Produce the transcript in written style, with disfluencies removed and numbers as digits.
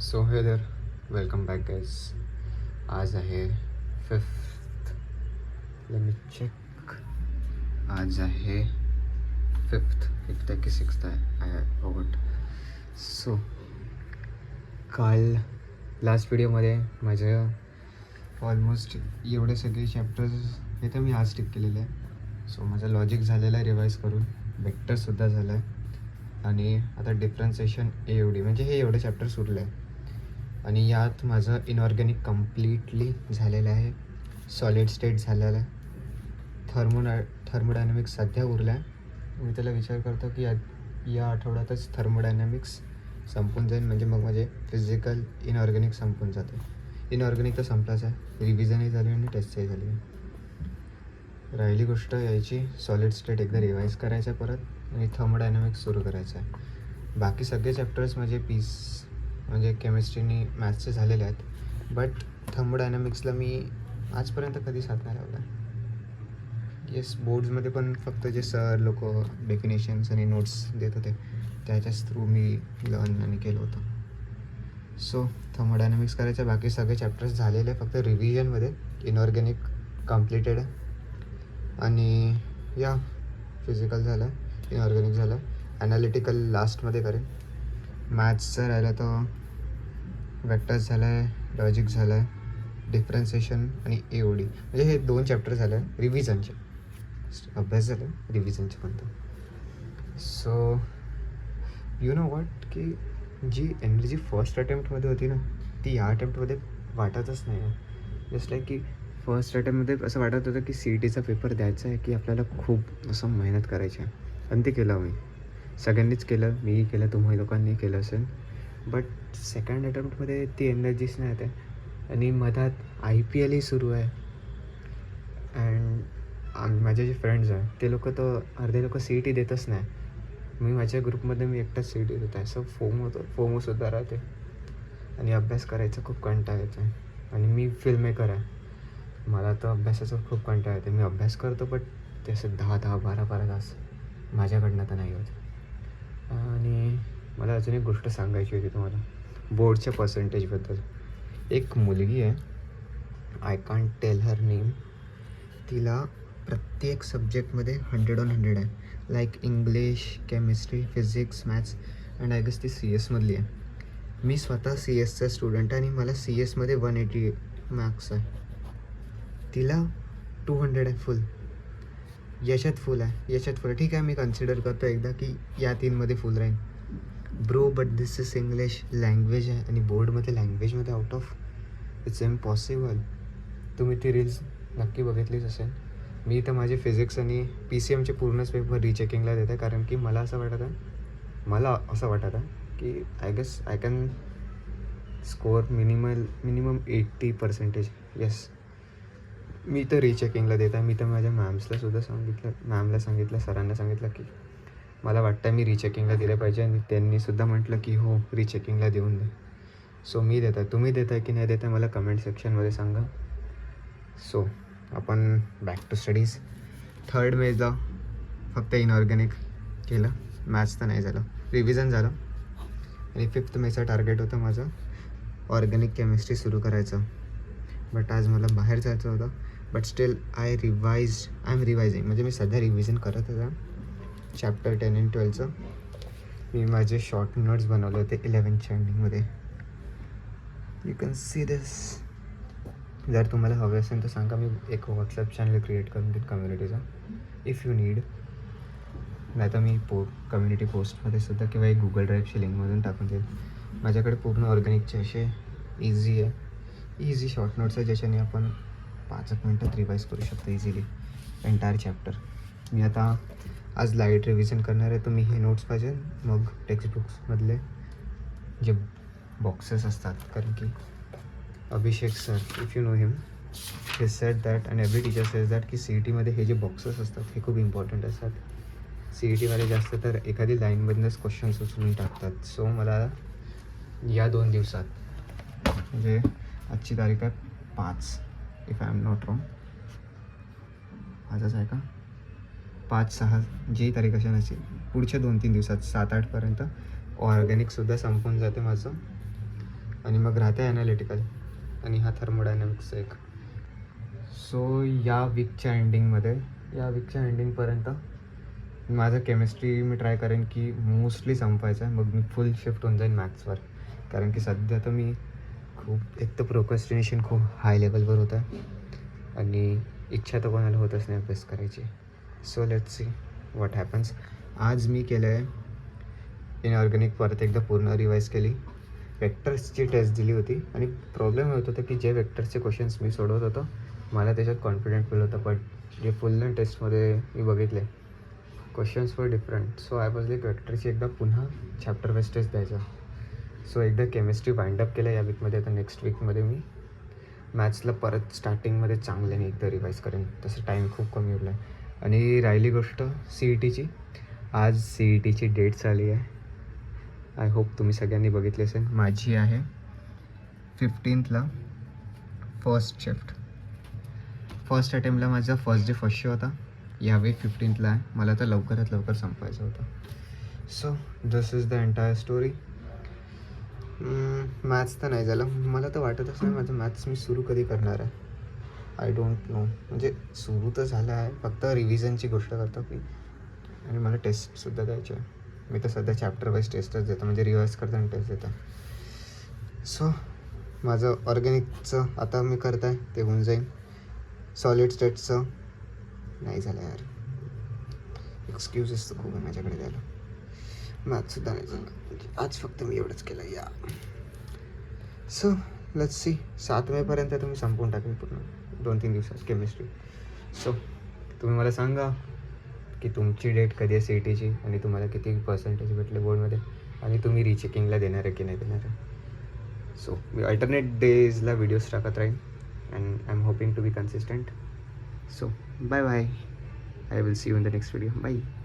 So हे देर welcome back guys. आज आहे 5th. Let me check. आज आहे 5th आहे की 6th आहे, आय फॉरगॉट. सो काल लास्ट व्हिडिओमध्ये माझ्या ऑलमोस्ट एवढे सगळे चॅप्टर्स हे तर मी आज टिक केलेले आहे. सो माझं लॉजिक झालेलं आहे रिवाईज करून, वेक्टरसुद्धा झालं आहे आणि आता डिफरन्सिएशन AOD म्हणजे हे एवढे चॅप्टर्स उरले आहे. आणि यात माझं इनऑर्गॅनिक कम्प्लिटली झालेलं आहे, सॉलिड स्टेट झालेलं आहे, थर्मोडायनॅमिक्स सध्या उरलं आहे. मी त्याला विचार करतो की या आठवड्यातच थर्मोडायनॅमिक्स संपून जाईल, म्हणजे मग माझे फिजिकल इनऑर्गॅनिक संपून जाते. इनऑर्गॅनिक तर संपलाच आहे, रिव्हिजनही झाली आणि टेस्टही झाली. राहिली गोष्ट यायची सॉलिड स्टेट एकदा रिवाईज करायचं आहे परत आणि थर्मोडायनॅमिक्स सुरू करायचं आहे. बाकी सगळे चॅप्टर्स म्हणजे म्हणजे केमिस्ट्रीनी मॅथ्सचे झालेले आहेत, बट थर्मोडायनॅमिक्सला मी आजपर्यंत कधीच हात नाही लावला. येस, बोर्ड्समध्ये पण फक्त जे सर लोक डेफिनेशन्स आणि नोट्स देत होते त्याच्याच थ्रू मी लर्न आणि केलं होतं. सो थर्मोडायनॅमिक्स करायचं, बाकी सगळे चॅप्टर्स झालेले, फक्त रिव्हिजनमध्ये इनऑर्गॅनिक कम्प्लिटेड आहे आणि या फिजिकल झालं आहे, इनऑर्गॅनिक झालं आहे. ॲनालिटिकल लास्टमध्ये करेन. मॅथ्सचं राहिलं तर वेक्टर्स झालं आहे, लॉजिक झालं आहे, डिफरन्सिएशन आणि AOD म्हणजे हे 2 चॅप्टर झाले आहे रिव्हिजनचे. अभ्यास झाला आहे रिव्हिजनचे पण. सो यू नो वॉट की जी एनर्जी फर्स्ट अटेम्प्टमध्ये होती ना ती या अटेम्प्टमध्ये वाटतच नाही आहे. जस्ट लाईक की फर्स्ट अटेम्प्टमध्ये असं वाटत होतं की CETचा पेपर द्यायचा आहे की आपल्याला खूप असं मेहनत करायची आहे, आणि ते केलं मी. सगळ्यांनीच केलं, मीही केलं, तुम्ही लोकांनी केलं असेल. बट सेकंड अटेम्प्टमध्ये ती एनर्जीच नाही येते आणि मधात IPLही सुरू आहे. अँड माझे जे फ्रेंड्स आहे ते लोक तर अर्धे लोक CET देतच नाही. मी माझ्या ग्रुपमध्ये मी एकटाच CET देत आहे. असं फोमोसुद्धा राहते आणि अभ्यास करायचा खूप कंटाळा येतो आहे. आणि मी फिल्म मेकर आहे, मला तर अभ्यासाचा खूप कंटाळा येते. मी अभ्यास करतो बट ते असं 10-12 तास माझ्याकडनं तर नाही होत. आणि मला अजून एक गोष्ट सांगायची होती तुम्हाला बोर्डच्या पर्सेंटेजबद्दल. एक मुलगी आहे, I can't tell her name, तिला प्रत्येक सब्जेक्टमध्ये 100/100 आहे. Like English, chemistry, physics, maths and I guess ती CS मधली आहे. मी स्वतः CSचा स्टुडंट आहे आणि मला CSमध्ये 180 मार्क्स आहे. तिला 200 आहे फुल. याच्यात फुल आहे. ठीक आहे, मी कन्सिडर करतो एकदा की या 3मध्ये फुल राहील bro, but this is English language आहे आणि बोर्डमध्ये लँग्वेजमध्ये आउट ऑफ इट्स इम्पॉसिबल. तुम्ही ती रील्स नक्की बघितलीच असेल. मी तर माझे फिजिक्स आणि PCMचे पूर्णच पेपर रिचेकिंगला देत आहे, कारण की मला असं वाटत आहे की I guess I can score minimum 80%. Yes, मी तर रिचेकिंगला देत आहे. मी तर माझ्या मॅमला सांगितलं, सरांना सांगितलं की मला वाटतं मी रिचेकिंगला दिलं पाहिजे आणि त्यांनीसुद्धा म्हटलं की हो, रिचेकिंगला देऊन दे. सो मी देत आहे. तुम्ही देत आहे की नाही देत आहे मला कमेंट सेक्शनमध्ये सांगा. सो आपण बॅक टू स्टडीज. 3rd मेला फक्त इनऑर्गॅनिक केलं, मॅथ्स तर नाही झालं, रिव्हिजन झालं. आणि 5th मेचं टार्गेट होतं माझं ऑर्गॅनिक केमिस्ट्री सुरू करायचं. बट आज मला बाहेर जायचं होतं. बट स्टील आय एम रिवायझिंग, म्हणजे मी सध्या रिव्हिजन करत होता चॅप्टर 10 आणि 12चं. मी माझे शॉर्ट नोट्स बनवले होते 11th एंडिंगमध्ये. You can see this. जर तुम्हाला हवे असेल तर सांगा, मी एक व्हॉट्सॲप चॅनल क्रिएट करून देईन कम्युनिटीचा, इफ यू नीड. नाही तर मी कम्युनिटी पोस्टमध्ये सुद्धा किंवा एक Google ड्राईव्हची लिंकमधून टाकून देईल. माझ्याकडे पूर्ण ऑर्गॅनिकचे असे इझी शॉर्ट नोट्स आहे ज्याच्याने आपण 5 मिनटात रिवाईज करू शकतो इझिली एंटायर चॅप्टर. मी आता आज लाईट रिव्हिजन करणार आहे. तुम्ही हे नोट्स पाहिजे, मग टेक्स्टबुक्समधले जे बॉक्सेस असतात, कारण की Abhishek sir, if you know him, he said that and every teacher says that की CETमध्ये हे जे बॉक्सेस असतात हे खूप इम्पॉर्टंट असतात. CETमध्ये जास्त तर एखादी लाईनमधूनच क्वेश्चन्स उचलून टाकतात. सो मला या 2 दिवसात, म्हणजे आजची तारीख आहे 5, if I am not wrong, आजच आहे का, 5-6 जी तारीख अशी नसेल, पुढच्या 2-3 दिवसात 7-8 पर्यंत ऑर्गॅनिकसुद्धा संपून जाते माझं. आणि मग राहते ॲनालिटिकल आणि हा थर्मोडायनॅमिक्सचा एक. सो या वीकच्या एंडिंगपर्यंत माझं केमिस्ट्री मी ट्राय करेन की मोस्टली संपवायचं आहे. मग मी फुल शिफ्ट होऊन जाईन मॅथ्सवर, कारण की सध्या तर मी खूप एक तर प्रोक्रॅस्टिनेशन खूप हाय लेवलवर होतं आणि इच्छा तर कोणाला होतच नाही अभ्यास करायची. So let's see what happens. आज मी केलं आहे इनऑर्गॅनिक, परत एकदा पूर्ण रिवाईज केली. वेक्टर्सची टेस्ट दिली होती आणि प्रॉब्लेम होत होता की जे वेक्टर्सचे क्वेश्चन्स मी सोडवत होतो मला त्याच्यात कॉन्फिडंट फील होतं, बट जे फुल लेंथ टेस्टमध्ये मी बघितले क्वेश्चन्स वर different. So I was like वेक्टरची एकदा पुन्हा चॅप्टर वाईज टेस्ट द्यायचा. सो एकदा केमिस्ट्री वाइंड अप केलं या वीकमध्ये. आता नेक्स्ट वीकमध्ये मी मॅथ्सला परत स्टार्टिंगमध्ये चांगल्याने एकदा रिवाईज करेन. तसं टाईम खूप कमी उरला आहे. आणि राहिली गोष्ट सी ई टीची. आज सी ई टीची डेट आली आहे. आय होप तुम्ही सगळ्यांनी बघितली असेल. माझी आहे 15th फर्स्ट शिफ्ट. फर्स्ट अटेम्प्टला माझा फर्स्ट शो होता. यावेळी 15th आहे. मला तर लवकरात लवकर संपवायचं होतं. So this is the entire story. Maths तर नाही झालं. मला तर वाटतच नाही माझं मॅथ्स मी सुरू कधी करणार आहे. I don't know. म्हणजे सुरू तर झालं आहे, फक्त रिव्हिजनची गोष्ट करतो मी. आणि मला टेस्टसुद्धा द्यायची आहे. मी तर सध्या चॅप्टर वाईज टेस्टच देतो, म्हणजे रिवाईज करताना टेस्ट देतो. सो माझं ऑर्गॅनिकचं आता मी करत आहे ते होऊन जाईल. सॉलिड स्टेटचं नाही झालं यार. एक्सक्यूजेस तर खूप आहे माझ्याकडे द्यायला. मॅथ्ससुद्धा नाही झालं. म्हणजे आज फक्त मी एवढंच केलं या. So let's see. 7 मेपर्यंत तुम्ही संपवून टाकेन पूर्ण 2-3 दिवसात केमिस्ट्री. सो तुम्ही मला सांगा की तुमची डेट कधी आहे सी ई टीची आणि तुम्हाला किती पर्सेंटेज भेटले बोर्डमध्ये आणि तुम्ही रिचेकिंगला देणार आहे की नाही देणार आहे. सो मी अल्टरनेट डेजला व्हिडिओज टाकत राहीन and I am hoping to be consistent. So bye bye. I will see you in the next video. Bye.